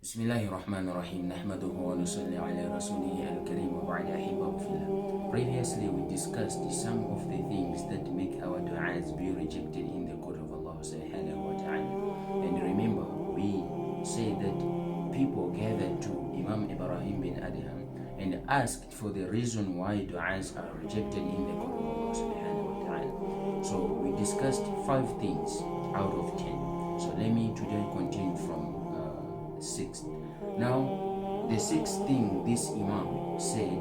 بسم الله الرحمن الرحيم نحمده ونصلي على رسوله الكريم وبعد أحبه في الله. Previously we discussed some of the things that make our du'as be rejected in the court of Allah subhanahu wa ta'ala. And remember, we say that people gathered to Imam Ibrahim bin Adham and asked for the reason why du'as are rejected in the court of Allah subhanahu wa ta'ala. So we discussed 5 things out of 10. So let me today continue from 6th. Now, the 6th thing this Imam said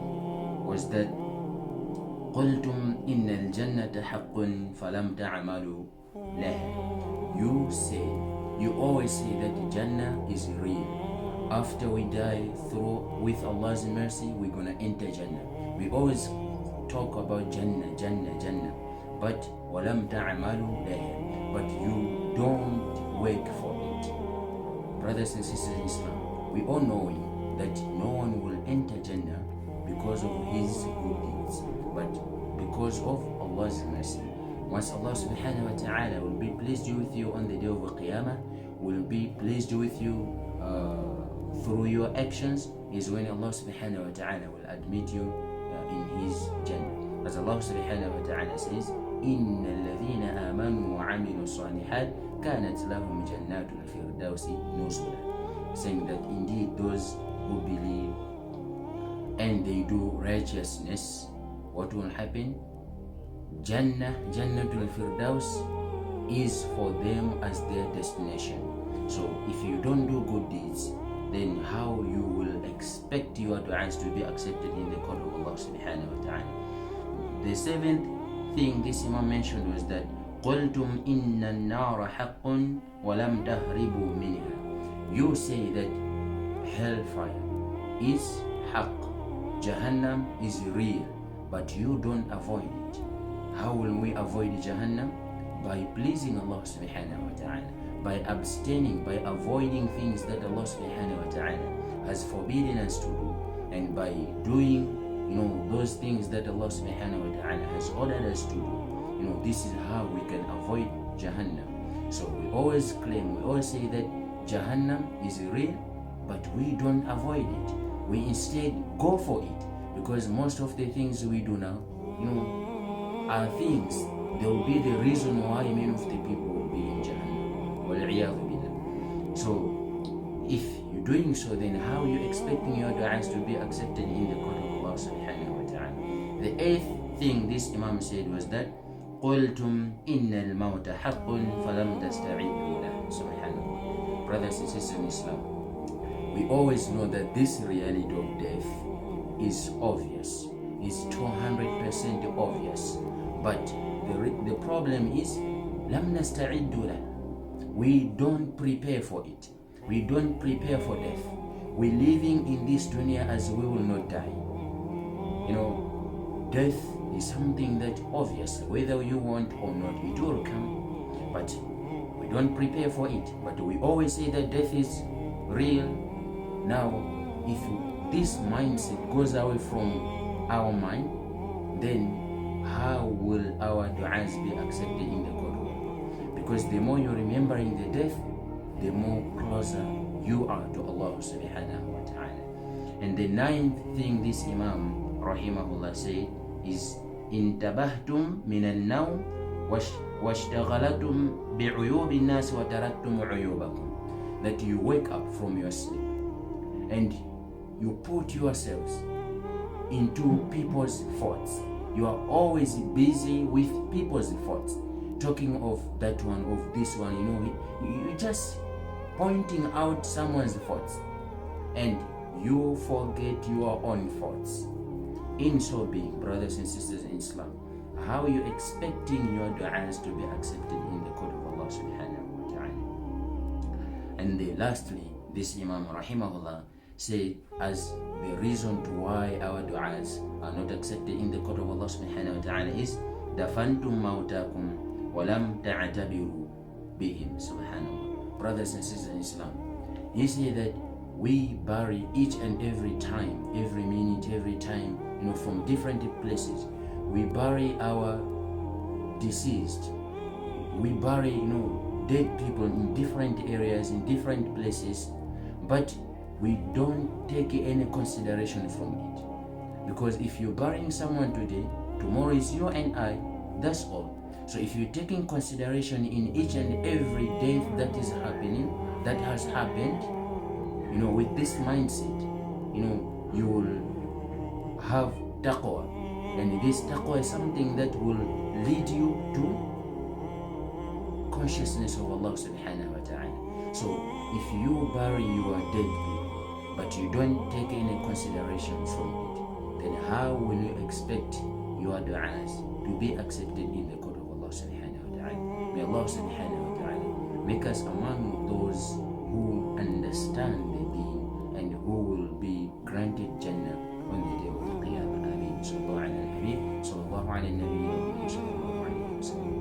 was that قلتم إن الجنة حق فلم تعملوا لها. You always say that the Jannah is real. After we die with Allah's mercy, we're gonna enter Jannah. We always talk about Jannah, but وَلَمْ تَعْمَلُوا لَهَا. But you don't work for it. Brothers and sisters in Islam, we all know that no one will enter Jannah because of his good deeds, but because of Allah's mercy. Once Allah subhanahu wa ta'ala will be pleased with you on the day of Qiyamah, will be pleased with you through your actions, is when Allah subhanahu wa ta'ala will admit you in his Jannah. As Allah subhanahu wa ta'ala says, إِنَّ الَّذِينَ آمَنُوا وَعَمِلُوا الصَّالِحَاتِ كانت لهم جنات الفردوس نزلا, saying that indeed those who believe and they do righteousness, what will happen? Jannatul Firdaus is for them as their destination. So if you don't do good deeds, then how you will expect your du'as to be accepted in the court of Allah subhanahu wa ta'ala? The 7th thing this Imam mentioned was that قلتم إن النار حق ولم تهربوا منها. You say that hellfire is haq, Jahannam is real, but you don't avoid it. How will we avoid Jahannam? By pleasing Allah subhanahu wa ta'ala, by abstaining, by avoiding things that Allah subhanahu wa ta'ala has forbidden us to do, and by doing those things that Allah subhanahu wa ta'ala has ordered us to do. This is how we can avoid Jahannam. So we always say that Jahannam is real, but we don't avoid it. We instead go for it, because most of the things we do now, are things, they will be the reason why many of the people will be in Jahannam. Wal-'iyadhu billah. So if you're doing so, then how are you expecting your du'as to be accepted in the court of Allah subhanahu wa ta'ala? The 8th thing this Imam said was that قلتم إن الموت حق فلم تستعدوا له. Subhanallah. Brothers and sisters in Islam, we always know that this reality of death is obvious, is 200% obvious, but the problem is لم نستعد له. We don't prepare for it. We don't prepare for death. We're living in this dunya as we will not die. Death is something that obvious, whether you want or not, it will come, but we don't prepare for it. But we always say that death is real. Now, if this mindset goes away from our mind, then how will our du'as be accepted in the court of Allah? Because the more you're remembering the death, the more closer you are to Allah subhanahu wa ta'ala. And the 9th thing this Imam rahimahullah said is انتبهتم من النوم واشتغلتم بعيوب الناس وتركتم عيوبكم. That you wake up from your sleep and you put yourselves into people's faults. You are always busy with people's faults, talking of that one, of this one. You're just pointing out someone's faults and you forget your own faults. In so being, brothers and sisters in Islam, how are you expecting your du'as to be accepted in the court of Allah subhanahu wa ta'ala? And lastly, this Imam rahimahullah said as the reason to why our du'as are not accepted in the court of Allah subhanahu wa ta'ala is دَفَنْتُمْ مَوْتَاكُمْ وَلَمْ تَعْتَبِرُوا بِهِمْ. Subhanallah. Brothers and sisters in Islam, he said that we bury each and every time, every minute, every time, from different places. We bury our deceased. We bury, dead people in different areas, in different places. But we don't take any consideration from it. Because if you're burying someone today, tomorrow is you and I, that's all. So if you're taking consideration in each and every death that is happening, that has happened, with this mindset, you will have taqwa. And this taqwa is something that will lead you to consciousness of Allah subhanahu wa ta'ala. So if you bury your dead people, but you don't take any consideration from it, then how will you expect your du'as to be accepted in the court of Allah subhanahu wa ta'ala? May Allah subhanahu wa ta'ala make us among those who understand the deen and who will be granted Jannah on the day of the Qiyamah. Ameen. Sallallahu ala al-Habib, sallallahu ala al-Nabi, sallallahu